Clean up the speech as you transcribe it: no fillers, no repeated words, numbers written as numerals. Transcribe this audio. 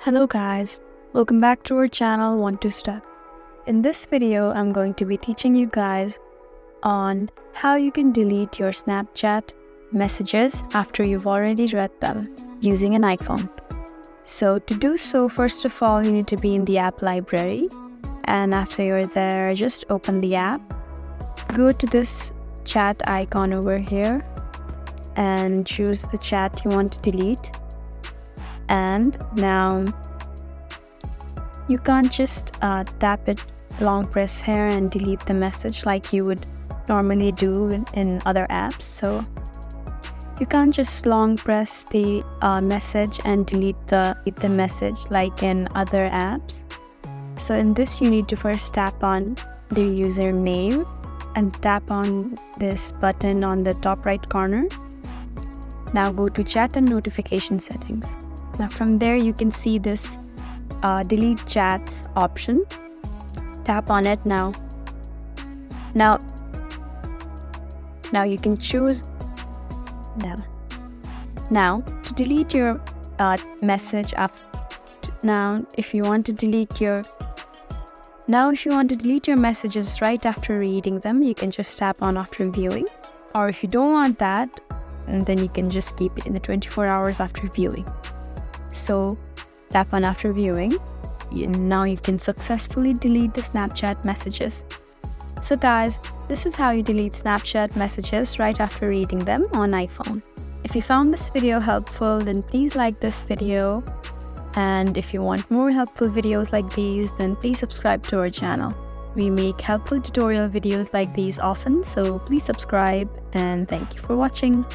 Hello guys, welcome back to our channel 1-2-Step. In this video, I'm going to be teaching you guys on how you can delete your Snapchat messages after you've already read them using an iPhone. So to do so, first of all, you need to be in the app library, and after you're there, just open the app, go to this chat icon over here and choose the chat you want to delete. And now you can't just tap it, long press here and delete the message like you would normally do in other apps. So you can't just long press the message and delete the message like in other apps. So in this, you need to first tap on the username and tap on this button on the top right corner. Now go to chat and notification settings. Now from there you can see this delete chats option. Tap on it now. Now you can choose now to delete your message if you want to delete your messages right after reading them, you can just tap on after viewing. Or if you don't want that, then you can just keep it in the 24 hours after viewing. So tap on after viewing. Now you can successfully delete the Snapchat messages. So guys, this is how you delete Snapchat messages right after reading them on iPhone. If you found this video helpful, then please like this video. And if you want more helpful videos like these, then please subscribe to our channel. We make helpful tutorial videos like these often, so please subscribe, and thank you for watching.